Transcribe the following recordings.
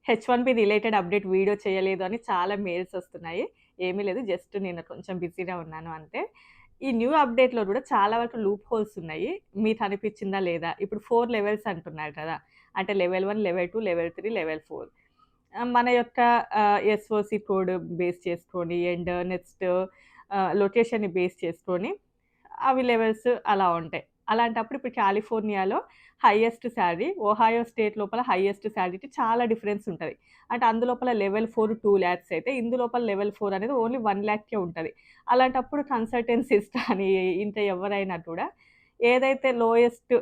H-1B related update video చేయలేదు అని చాలా మెయిల్స్ వస్తున్నాయి. ఏమీ లేదు. జస్ట్ నేను కొంచెం బిజీగా ఉన్నాను అంతే. ఈ న్యూ అప్డేట్‌లో గూడా చాలా వరకు లూప్ హోల్స్ ఉన్నాయి. మీకనిపించిందా లేదా? ఇప్పుడు 4 లెవెల్స్ అంటున్నారు కదా! అంటే లెవెల్ 1, లెవెల్ 2, లెవెల్ 3, లెవెల్ 4. మన యొక్క ఎస్ఓసి కోడ్ బేస్ చేసుకొని అండ్ నెక్స్ట్ లొకేషన్‌ని బేస్ చేసుకొని అవి లెవెల్స్ అలా ఉంటాయి. అలాంటప్పుడు ఇప్పుడు కాలిఫోర్నియాలో హైయెస్ట్ సాలరీ, ఒహాయో స్టేట్ లోపల హైయెస్ట్ సాలరీకి చాలా డిఫరెన్స్ ఉంటది. అంటే అందులోపల లెవెల్ 4 2,00,000 అయితే ఇందులోపల లెవెల్ 4 అనేది ఓన్లీ 1,00,000కే ఉంటది. అలాంటప్పుడు కన్సల్టెన్సీస్ కానీ ఇంకా ఎవరైనా కూడా ఏదైతే లోయెస్ట్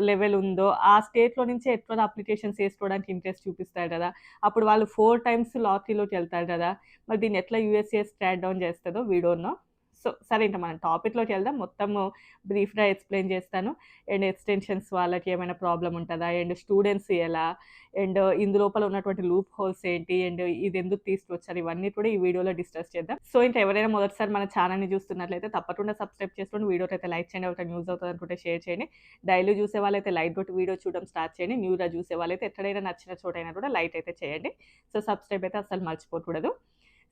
లెవెల్ ఉందో ఆ స్టేట్‌లో నుంచే ఎక్కువ అప్లికేషన్స్ ఏసుకోవడానికి ఇంట్రెస్ట్ చూపిస్తారు గదా! అప్పుడు వాళ్ళు 4 టైమ్స్ లాటరీలోకెళ్తారు గదా! మరి దీన్ని ఎట్లా యూఎస్‌సిఎస్ ట్రాక్ డౌన్ చేస్తదో వి డోంట్ నో. సో, సరే ఇంక మనం టాపిక్‌లోకెళ్దాం. మొత్తము బ్రీఫ్‌గా ఎక్స్‌ప్లెయిన్ చేస్తాను. అండ్ ఎక్స్‌టెన్షన్స్ వాళ్ళకి ఏమైనా ప్రాబ్లమ్ ఉంటదా? అండ్ స్టూడెంట్స్ ఎలా? అండ్ ఇందులోపల ఉన్నటువంటి లూప్ హోల్స్ ఏంటి? అండ్ ఇదెందుకు తీసుకొచ్చారు? ఇవన్నీ కూడా ఈ వీడియోలో డిస్కస్ చేద్దాం. సో, ఇంకా ఎవరైనా మొదటిసారి మన ఛానెల్‌ని చూస్తున్నట్లయితే తప్పకుండా సబ్స్క్రైబ్ చేసుకోండి. వీడియోకైతే లైక్ చేయండి. ఎవరికైనా యూజ్ అవుతదనుకుంటే షేర్ చేయండి. డైలీ చూసే వాళ్ళైతే లైక్ కొట్టి వీడియో చూడడం స్టార్ట్ చేయండి. న్యూగా చూసే వాళ్ళైతే ఎక్కడైనా నచ్చిన చోటైనా కూడా లైక్ అయితే చేయండి. సో, సబ్స్క్రైబ్ అయితే అస్సలు మర్చిపోకూడదు.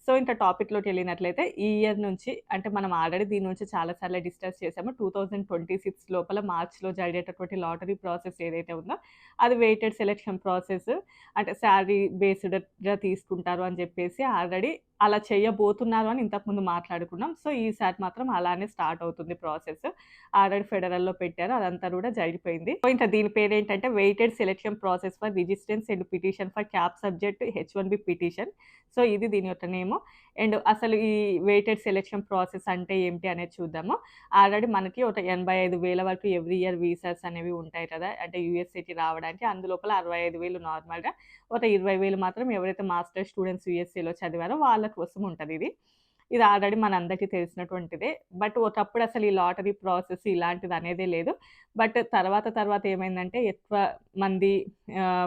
సో, ఇంకా టాపిక్‌లోకెళ్ళినట్లయితే ఈ ఇయర్ నుంచి అంటే మనం ఆల్రెడీ దీని నుంచి చాలా సార్లు డిస్కస్ చేసాము. 2026 లోపల మార్చ్‌లో జరిగేటటువంటి లాటరీ ప్రాసెస్ ఏదైతే ఉందో అది వెయిటెడ్ సెలక్షన్ ప్రాసెస్. అంటే సాలరీ బేస్డ్‌గా తీసుకుంటారు అని చెప్పేసి ఆల్రెడీ అలా చేయబోతున్నారు అని ఇంతకుముందు మాట్లాడుకున్నాం. సో, ఈసారి మాత్రం అలానే స్టార్ట్ అవుతుంది ప్రాసెస్. ఆల్రెడీ ఫెడరల్‌లో పెట్టారు. అదంతా కూడా జరిగిపోయింది. సో, ఇంకా దీని పేరేంటంటే weighted selection process for registrants and petition for cap subject H1B petition. So, ఇది దీని యొక్క నేము. అండ్ అసలు ఈ వెయిటెడ్ సెలక్షన్ ప్రాసెస్ అంటే ఏంటి అనేది చూద్దాము. ఆల్రెడీ మనకి ఒక 85,000 వరకు ఎవ్రీ ఇయర్ వీసాస్ అనేవి ఉంటాయి కదా! అంటే యూఎస్ఏకి రావడానికి. అందులోపల 65,000 నార్మల్‌గా. ఒక 20,000 మాత్రం ఎవరైతే మాస్టర్స్ స్టూడెంట్స్ యూఎస్ఏలో చదివారో వాళ్ళ కోసం ఉంటదిది. ఇది ఆల్రెడీ మనందరికీ తెలిసినటువంటిదే. బట్ ఒకప్పుడు అసలు ఈ లాటరీ ప్రాసెస్ ఇలాంటిదనేదే లేదు. బట్ తర్వాత ఏమైందంటే ఎక్కువ మంది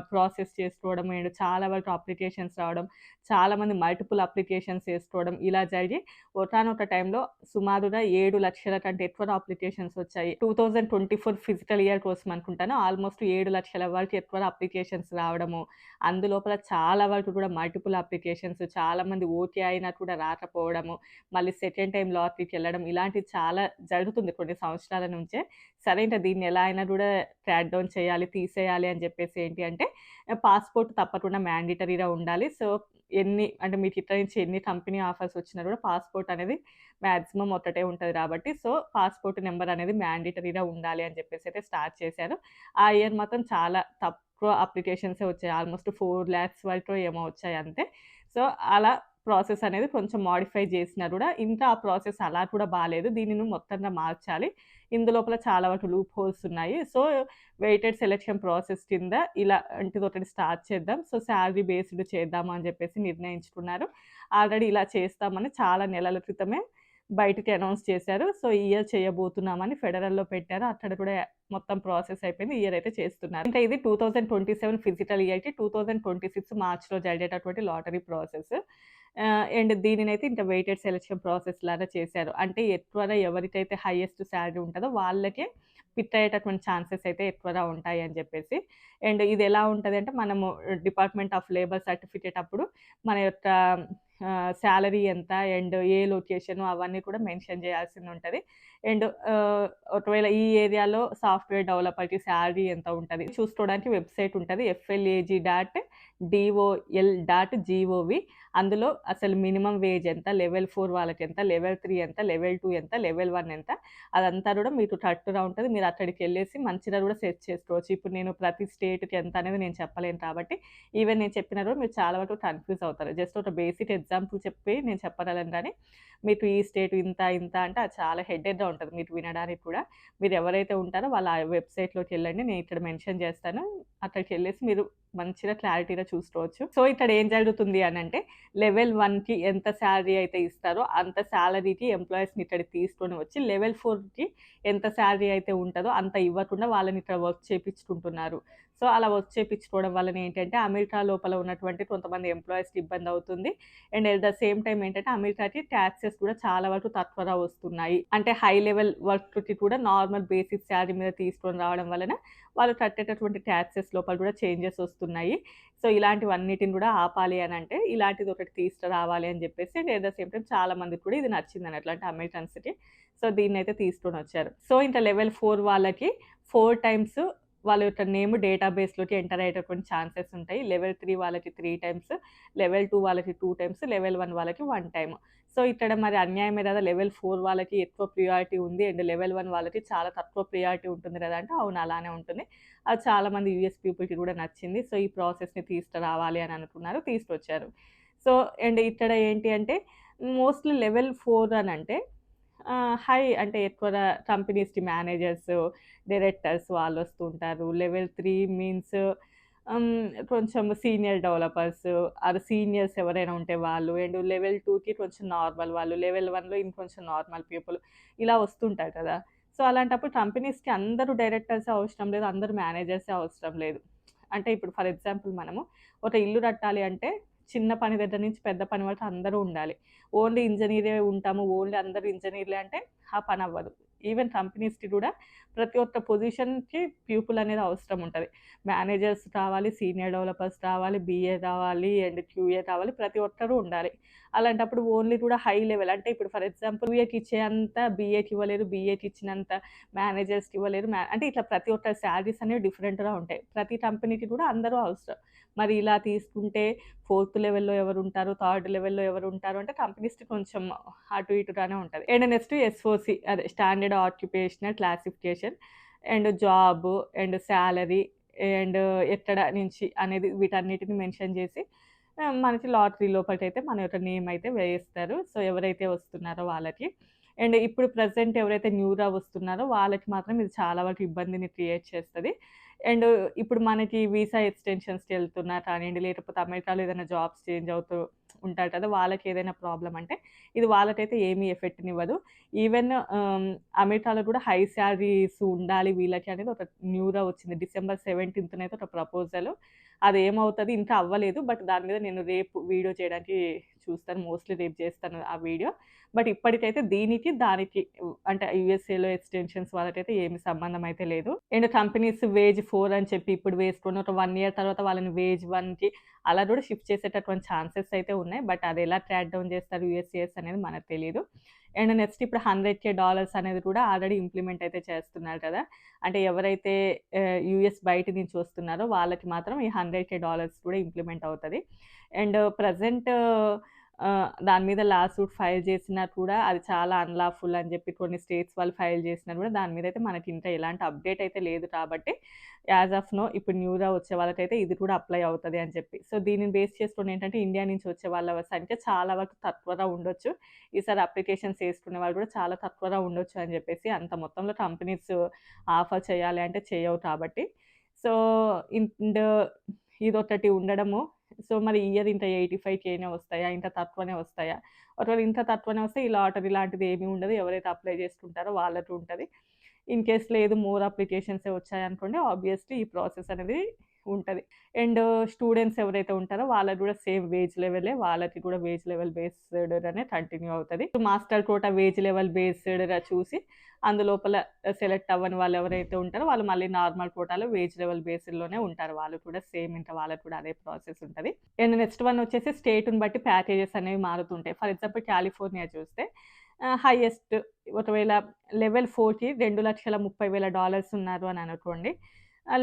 ప్రాసెస్ చేసుకోవడం అండ్ చాలా వరకు అప్లికేషన్స్ రావడం, చాలామంది మల్టిపుల్ అప్లికేషన్స్ ఏసుకోవడం ఇలా జరిగి ఒకానొక టైంలో సుమారుగా 7,00,000 కంటే ఎక్కువ అప్లికేషన్స్ వచ్చాయి. 2024 ఫిజికల్ ఇయర్ కోసం అనుకుంటాను. ఆల్మోస్ట్ 7,00,000 వరకు ఎక్కువ అప్లికేషన్స్ రావడము. అందులోపల చాలా వరకు కూడా మల్టిపుల్ అప్లికేషన్స్ చాలామంది ఓకే అయినా కూడా రాకపోవడము. మళ్ళీ సెకండ్ టైమ్ లాటరీకెళ్ళడం ఇలాంటివి చాలా జరుగుతుంది కొన్ని సంవత్సరాల నుంచే. సరే ఇంక దీన్ని ఎలా అయినా గూడా ట్రాక్ డౌన్ చేయాలి, తీసేయాలి అని జెప్పేసి ఏంటి అంటే పాస్‌పోర్ట్ తప్పకుండా మ్యాండేటరీగా ఉండాలి. సో, అంటే మీకు ఇక్కడి నుంచి ఎన్ని కంపెనీ ఆఫర్స్ వచ్చినా గూడా పాస్‌పోర్ట్ అనేది మాక్సిమం ఒక్కటే ఉంటది గాబట్టి, సో, పాస్‌పోర్ట్ నంబర్ అనేది మ్యాండేటరీగా ఉండాలి అని జెప్పేసి అయితే స్టార్ట్ చేశారు. ఆ ఇయర్ మాత్రం చాలా తక్కువ అప్లికేషన్సే వచ్చాయి. ఆల్‌మోస్ట్ 4,00,000 వరకో ఏమో వచ్చాయి అంతే. సో, అలా ప్రాసెస్ అనేది కొంచెం మోడిఫై చేసినా గూడా ఇంకా ఆ ప్రాసెస్ అలా కూడా బాలేదు. దీనిని మొత్తంగా మార్చాలి. ఇందులోపల చాలా వరకు లూప్ హోల్స్ ఉన్నాయి. సో, వెయిటెడ్ సెలక్షన్ ప్రాసెస్ కింద ఇలాంటిదొకటి స్టార్ట్ చేద్దాం. సో, సాలరీ బేస్డ్ చేద్దాము అని చెప్పేసి నిర్ణయించుకున్నారు. ఆల్రెడీ ఇలా చేస్తామని చాలా నెలల క్రితమే బయటికి అనౌన్స్ చేశారు. సో, ఈ ఇయర్ చేయబోతున్నామని ఫెడరల్‌లో పెట్టారు. అక్కడ కూడా మొత్తం ప్రాసెస్ అయిపోయింది. ఈ ఇయర్ అయితే చేస్తున్నారు. ఇంకా ఇది 2027 ఫిజికల్ ఇయర్‌కి 2026 మార్చ్‌లో జరిగేటటువంటి లాటరీ ప్రాసెస్. అండ్ దీనినైతే ఇంకా వెయిటెడ్ సెలక్షన్ ప్రాసెస్ లాగా చేశారు. అంటే ఎక్కువగా ఎవరికైతే హైయెస్ట్ సాలరీ ఉంటదో వాళ్ళకే పిక్ అయ్యేటటువంటి ఛాన్సెస్ అయితే ఎక్కువగా ఉంటాయి అని చెప్పేసి. అండ్ ఇది ఎలా ఉంటదంటే మనము డిపార్ట్‌మెంట్ ఆఫ్ లేబర్ సర్టిఫికేట్ అప్పుడు మన యొక్క సాలరీ ఎంత అండ్ ఏ లొకేషను అవన్నీ కూడా మెన్షన్ చేయాల్సిందుంటది. అండ్ ఒకవేళ ఈ ఏరియాలో సాఫ్ట్‌వేర్ డెవలపర్‌కి సాలరీ ఎంత ఉంటది చూసుకోవడానికి వెబ్‌సైట్ ఉంటది. FLAG.DOL.GOV. అందులో అసలు మినిమమ్ వేజ్ ఎంత, లెవెల్ 4 వాళ్ళకెంత, లెవెల్ 3 ఎంత, లెవెల్ 2 ఎంత, లెవెల్ 1 ఎంత అదంతా గూడా మీకు కరెక్ట్‌గా ఉంటది. మీరు అక్కడికెళ్ళేసి మంచిగా గూడా సెర్చ్ చేసుకోవచ్చు. ఇప్పుడు నేను ప్రతి స్టేట్‌కి ఎంత అనేది నేను చెప్పలేను కాబట్టి, ఈవెన్ నేను చెప్పినా గూడా మీరు చాలా వరకు కన్‌ఫ్యూజ్ అవుతారు. జస్ట్ ఒక బేసిక్ ఎగ్జాంపుల్ చెప్పి నేను చెప్పగలను గానీ, మీకు ఈ స్టేట్ ఇంత, ఇంత అంటే అది చాలా హెడేక్‌గా ఉంటది మీకు వినడానికి కూడా. మీరు ఎవరైతే ఉంటారో వాళ్ళ వెబ్‌సైట్‌లోకెళ్ళండి. నేను ఇక్కడ మెన్షన్ చేస్తాను. అక్కడికెళ్ళేసి మీరు మంచిగా క్లారిటీగా చూసుకోవచ్చు. సో, ఇక్కడ ఏం జరుగుతుంది అనంటే లెవెల్ 1కి ఎంత సాలరీ అయితే ఇస్తారో అంత సాలరీకి ఎంప్లాయీస్‌ని ఇక్కడికి తీసుకొని వచ్చి లెవెల్ 4కి ఎంత సాలరీ అయితే ఉంటదో అంత ఇవ్వకుండా వాళ్ళని ఇక్కడ వర్క్ చేపించుకుంటున్నారు. సో, సో, అలా వచ్చేపిచ్చుకోవడం వలన ఏంటంటే, అమెరికా లోపల ఉన్నటువంటి కొంతమంది ఎంప్లాయీస్‌కి ఇబ్బందవుతుంది. And at the same time ఏంటంటే, అమెరికాకి టాక్సెస్ కూడా చాలా వరకు తక్కువగా వస్తున్నాయి. అంటే హై లెవెల్ వర్క్‌కి కూడా నార్మల్ బేసిక్ సాలరీ మీద తీసుకొని రావడం వలన, వాళ్ళు కట్టేటటువంటి టాక్సెస్ లోపల కూడా చేంజెస్ వస్తున్నాయి. సో, ఇలాంటివన్నిటిని కూడా ఆపాలి అనంటే, ఇలాంటిది ఒకటి తీసుకురావాలి అని చెప్పేసి and at the same time చాలా మందికి కూడా ఇది నచ్చిందన్నట్లు. అంటే అమెరికన్స్‌కి. సో, దీన్నైతే తీసుకొనొచ్చారు. సో, ఇంకా లెవెల్ 4 వాళ్ళకి 4 టైమ్స్ వాళ్ళ యొక్క నేమ్ డేటాబేస్‌లోకి ఎంటర్ అయ్యేటటువంటి ఛాన్సెస్ ఉంటాయి. లెవెల్ 3 వాళ్ళకి 3 టైమ్స్, లెవెల్ 2 వాళ్ళకి 2 టైమ్స్, లెవెల్ 1 వాళ్ళకి 1 టైమ్. సో, ఇక్కడ మరి అన్యాయమే గదా! లెవెల్ 4 వాళ్ళకి ఎక్కువ ప్రియారిటీ ఉంది. అండ్ లెవెల్ 1 వాళ్ళకి చాలా తక్కువ ప్రియారిటీ ఉంటుంది గదా! అంటే అవును అలానే ఉంటుంది. అది చాలామంది యూఎస్ పీపుల్‌కి కూడా నచ్చింది. సో, ఈ ప్రాసెస్‌ని తీసుకురావాలి అని అనుకున్నారు. తీసుకొచ్చారు. సో, అండ్ ఇక్కడ ఏంటి అంటే మోస్ట్‌లీ లెవెల్ 4 అనంటే హై అంటే ఎక్కువగా కంపెనీస్‌కి మేనేజర్స్, డైరెక్టర్స్ వాళ్ళొస్తూ ఉంటారు. లెవెల్ 3 మీన్స్ కొంచెం సీనియర్ డెవలపర్స్ ఆర్ సీనియర్స్ ఎవరైనా ఉంటే వాళ్ళు. అండ్ లెవెల్ 2కి కొంచెం నార్మల్ వాళ్ళు. లెవెల్ 1లో ఇంకొంచెం నార్మల్ పీపుల్ ఇలా వస్తుంటారు కదా! సో, అలాంటప్పుడు కంపెనీస్‌కి అందరూ డైరెక్టర్సే అవసరం లేదు. అందరూ మేనేజర్సే అవసరం లేదు. అంటే ఇప్పుడు ఫర్ ఎగ్జాంపుల్ మనము ఒక ఇల్లు కట్టాలి అంటే చిన్న పని దగ్గర నుంచి పెద్ద పని వరకు అందరూ ఉండాలి. ఓన్లీ ఇంజినీరే ఉంటాము. ఓన్లీ అందరూ ఇంజినీర్లే అంటే ఆ పనవ్వదు. ఈవెన్ కంపెనీస్‌కి గూడా ప్రతి ఒక్క పొజిషన్‌కి పీపుల్ అనేది అవసరం ఉంటది. మేనేజర్స్ కావాలి, సీనియర్ డెవలపర్స్ రావాలి, బీఏ రావాలి, అండ్ క్యూఏ రావాలి. ప్రతి ఒక్కరు ఉండాలి. అలాంటప్పుడు ఓన్లీ కూడా హై లెవెల్ అంటే ఇప్పుడు ఫర్ ఎగ్జాంపుల్ క్యూఏకి ఇచ్చేంత బీఏకి ఇవ్వలేరు. బీఏకి ఇచ్చినంత మేనేజర్స్‌కి ఇవ్వలేరు. అంటే ఇట్లా ప్రతి ఒక్క సాలరీస్ అనేవి డిఫరెంట్‌గా ఉంటాయి. ప్రతి కంపెనీకి కూడా అందరూ అవసరం. మరి ఇలా తీసుకుంటే ఫోర్త్ లెవెల్‌లో ఎవరుంటారు, థర్డ్ లెవెల్‌లో ఎవరుంటారు అంటే కంపెనీస్‌కి కొంచెం అటు ఇటుగానే ఉంటది. అండ్ నెక్స్ట్ ఎస్ఓసి అదే standard occupational classification and job and salary and ఎక్కడ నుంచి అనేది వీటన్నిటిని మెన్షన్ చేసి మనకి లాటరీ లోపటైతే మన యొక్క నేమ్ అయితే వేయిస్తారు. సో, ఎవరైతే వస్తున్నారో వాళ్ళకి. అండ్ ఇప్పుడు ప్రెజెంట్ ఎవరైతే న్యూగా వస్తున్నారో వాళ్ళకి మాత్రం ఇది చాలా వరకు ఇబ్బందిని క్రియేట్ చేస్తది. అండ్ ఇప్పుడు మనకి వీసా ఎక్స్‌టెన్షన్స్‌కెళ్తున్నా కానియండి, లేకపోతే అమెరికాలో ఏదైనా జాబ్స్ చేంజ్ అవుతూ ఉంటారు కదా! వాళ్ళకి ఏదైనా ప్రాబ్లమ్ అంటే ఇది వాళ్ళకైతే ఏమీ ఎఫెక్ట్‌నివ్వదు. ఈవెన్ అమెరికాలో కూడా హై సాలరీస్ ఉండాలి వీళ్ళకి అనేది ఒక న్యూగా వచ్చింది. డిసెంబర్ 17థ్ ఒక ప్రపోజల్. అదేమవుతది ఇంకా అవ్వలేదు. బట్ దాని మీద నేను రేపు వీడియో చేయడానికి చూస్తాను. మోస్ట్‌లీ రేపు చేస్తాను ఆ వీడియో. బట్ ఇప్పటికైతే దీనికి, దానికి అంటే యూఎస్ఏలో ఎక్స్‌టెన్షన్స్ వాళ్ళకైతే ఏమి సంబంధం అయితే లేదు. అండ్ కంపెనీస్ వేజ్ 4 అని చెప్పి ఇప్పుడు వేసుకొని ఒక 1 ఇయర్ తర్వాత వాళ్ళని వేజ్ 1కి అలా కూడా షిఫ్ట్ చేసేటటువంటి ఛాన్సెస్ అయితే ఉన్నాయి. బట్ అది ఎలా ట్రాక్ డౌన్ చేస్తారు యూఎస్‌సీఎస్ అనేది మనకు తెలీదు. అండ్ నెక్స్ట్ ఇప్పుడు $100,000 అనేది కూడా ఆల్రెడీ ఇంప్లిమెంట్ అయితే చేస్తున్నారు కదా! అంటే ఎవరైతే యూఎస్ బయట నుంచి వస్తున్నారో వాళ్ళకి మాత్రం ఈ $100,000 కూడా ఇంప్లిమెంట్ అవుతది. అండ్ ప్రెజెంట్ దాని మీద లా సూట్ ఫైల్ చేసినా కూడా అది చాలా అన్‌లాఫుల్ అని చెప్పి కొన్ని స్టేట్స్ వాళ్ళు ఫైల్ చేసినా కూడా దాని మీదయితే మనకి ఇంకా ఎలాంటి అప్డేట్ అయితే లేదు కాబట్టి యాస్ ఆఫ్ నౌ ఇప్పుడు న్యూగా వచ్చే వాళ్ళకైతే ఇది కూడా అప్లై అవుతది అని చెప్పి. సో, దీనిని బేస్ చేసుకొని ఏంటంటే ఇండియా నుంచి వచ్చే వాళ్ళ సంఖ్య చాలా వరకు తక్కువగా ఉండొచ్చు. ఈసారి అప్లికేషన్స్ ఏసుకునే వాళ్ళు కూడా చాలా తక్కువగా ఉండొచ్చు అని చెప్పేసి అంత మొత్తంలో కంపెనీస్ ఆఫర్ చేయాలి అంటే చేయవు కాబట్టి. సో, ఇండ్ ఇదొకటి ఉండడము. సో, మరి ఈ ఇయర్ ఇంత 85,000నే వస్తాయా? ఇంత తక్కువనే వస్తాయా? ఒకవేళ ఇంత తక్కువనే వస్తే ఈ లాటరీ లాంటిది ఏమీ ఉండదు. ఎవరైతే అప్లై చేసుకుంటారో వాళ్ళకి ఉంటది. ఇన్ కేస్ లేదు మోర్ అప్లికేషన్సే వచ్చాయనుకోండి ఆబ్వియస్‌లీ ఈ ప్రాసెస్ అనేది ఉంటది. అండ్ స్టూడెంట్స్ ఎవరైతే ఉంటారో వాళ్ళకి గూడా సేమ్ వేజ్ లెవెలే. వాళ్ళకి కూడా వేజ్ లెవెల్ బేస్డ్‌గానే కంటిన్యూ అవుతది. మాస్టర్ కోటా వేజ్ లెవెల్ బేస్డ్‌గా చూసి అందులోపల సెలెక్ట్ అవ్వని వాళ్ళు ఎవరైతే ఉంటారో వాళ్ళు మళ్ళీ నార్మల్ కోటాలో వేజ్ లెవెల్ బేస్డ్‌లోనే ఉంటారు. వాళ్ళు కూడా సేమ్ ఇంకా వాళ్ళకి కూడా అదే ప్రాసెస్ ఉంటది. అండ్ నెక్స్ట్ వన్ వచ్చేసి స్టేట్‌ని బట్టి ప్యాకేజెస్ అనేవి మారుతుంటాయి. ఫర్ ఎగ్జాంపుల్ కాలిఫోర్నియా చూస్తే హైయెస్ట్ ఒకవేళ లెవెల్ 4కి $2,30,000 ఉన్నారు అని అనుకోండి.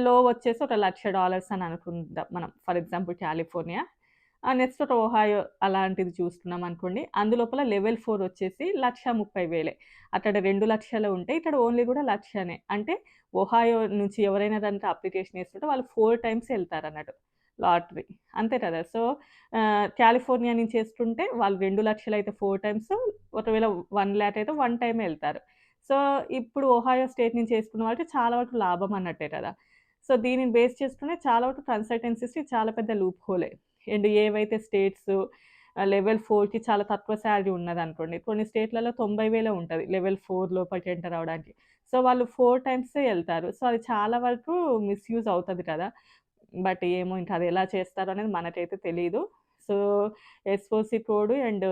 లో వచ్చేసి ఒక $1,00,000 అని అనుకుందాం మనం. For example California. నెక్స్ట్ ఒక ఒహాయో అలాంటిది చూసుకున్నాం అనుకోండి. అందులోపల లెవెల్ 4 వచ్చేసి 1,30,000 అక్కడ 2,00,000 ఉంటే ఇక్కడ ఓన్లీ కూడా 1,00,000నే. అంటే ఒహాయో నుంచి ఎవరైనా దానికి అప్లికేషన్ ఏసుకుంటే వాళ్ళు 4 టైమ్స్ ఎళ్తారన్నట్టు లాటరీ. అంతే కదా! సో, కాలిఫోర్నియా నుంచి ఏసుకుంటే వాళ్ళు 2,00,000 అయితే 4 టైమ్స్, ఒకవేళ 1,00,000 అయితే 1 టైమే ఎళ్తారు. సో, ఇప్పుడు ఒహాయో స్టేట్ నుంచి ఏసుకున్న వాళ్ళకి చాలా వరకు లాభం అన్నట్టే కదా! సో, దీనిని బేస్ చేసుకునే చాలా వరకు కన్సల్టెన్సీస్‌కి చాలా పెద్ద లూప్ హోలే. అండ్ ఏవైతే స్టేట్స్ లెవెల్ 4కి చాలా తక్కువ శాలరీ ఉన్నదనుకోండి. కొన్ని స్టేట్‌లలో 90,000 ఉంటది. లెవెల్ 4 లోపలికి ఎంటర్ అవ్వడానికి. సో, వాళ్ళు 4 టైమ్సే ఎళ్తారు. సో, అది చాలా వరకు మిస్‌యూజ్ అవుతది కదా! బట్ ఏమో ఇంకా అది ఎలా చేస్తారో అనేది మనకైతే తెలీదు. సో, ఎస్ఓసి కోడ్ అండ్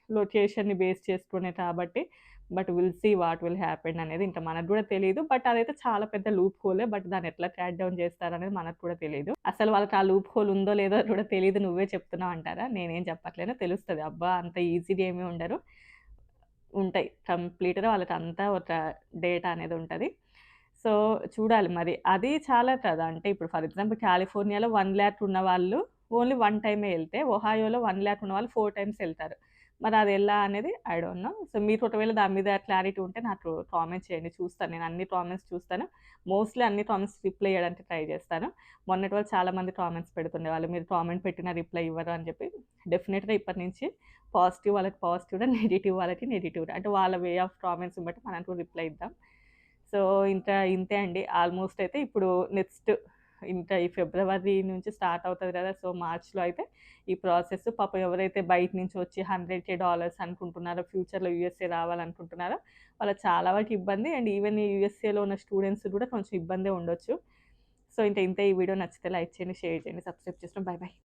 లొకేషన్‌ని బేస్ చేసుకునే కాబట్టి but will see what will happen అనేది ఇంకా మనకు గూడా తెలీదు. బట్ అదైతే చాలా పెద్ద లూప్ హోలే. బట్ దాన్ని ఎట్లా ట్రాక్ డౌన్ చేస్తారనేది మనకు కూడా తెలీదు. అసలు వాళ్ళకి ఆ లూప్ హోల్ ఉందో లేదో కూడా తెలీదు. నువ్వే చెప్తున్నావు అంటారా? నేనేం చెప్పట్లేను. తెలుస్తది. అబ్బా! అంత ఈజీగా ఏమి ఉండరు. ఉంటాయి. కంప్లీట్‌గా వాళ్ళకంతా ఒక డేటా అనేది ఉంటది. సో, చూడాలి మరి. అది చాలా కదా! అంటే ఇప్పుడు ఫర్ ఎగ్జాంపుల్ కాలిఫోర్నియాలో 1,00,000 ఉన్నవాళ్ళు ఓన్లీ 1 టైమే ఎళ్తే, ఒహాయోలో 1,00,000 ఉన్నవాళ్ళు 4 టైమ్స్ ఎళ్తారు. మరి అది ఎలా అనేది ఐ డోంట్ నో. సో, మీకు ఒకవేళ దాని మీద క్లారిటీ ఉంటే నాకు కామెంట్ చేయండి. చూస్తాను. నేను అన్ని కామెంట్స్ చూస్తాను. మోస్ట్‌లీ అన్ని కామెంట్స్ రిప్లై ఇయ్యడానికి ట్రై చేస్తాను. మొన్నటి వరకు చాలామంది కామెంట్స్ పెడుతుండేవాళ్ళు. మీరు కామెంట్ పెట్టినా రిప్లై ఇవ్వరు అని చెప్పి. డెఫినిట్‌గా ఇప్పటి నుంచి పాజిటివ్ వాళ్ళకి పాజిటివ్‌గా, నెగెటివ్ వాళ్ళకి నెగెటివ్‌గా. అంటే వాళ్ళ వే ఆఫ్ కామెంట్స్‌ని బట్టి మనం కూడా రిప్లై ఇద్దాం. సో, ఇంకా ఇంతే అండి. ఆల్‌మోస్ట్ అయితే ఇప్పుడు నెక్స్ట్ ఇంకా ఈ ఫిబ్రవరి నుంచి స్టార్ట్ అవుతది కదా! సో, మార్చ్‌లో అయితే ఈ ప్రాసెస్ పాపం ఎవరైతే బయట నుంచి వచ్చి $100,000 అనుకుంటున్నారో, ఫ్యూచర్‌లో యూఎస్ఏ రావాలనుకుంటున్నారో, వాళ్ళకి చాలా వరకు ఇబ్బంది. అండ్ ఈవెన్ ఈ యూఎస్ఏలో ఉన్న స్టూడెంట్స్ కూడా కొంచెం ఇబ్బందే ఉండొచ్చు. సో, ఇంతే ఈ వీడియో నచ్చితే లైక్ చేయండి, షేర్ చేయండి, సబ్స్క్రైబ్ చేసుకోండి. By by.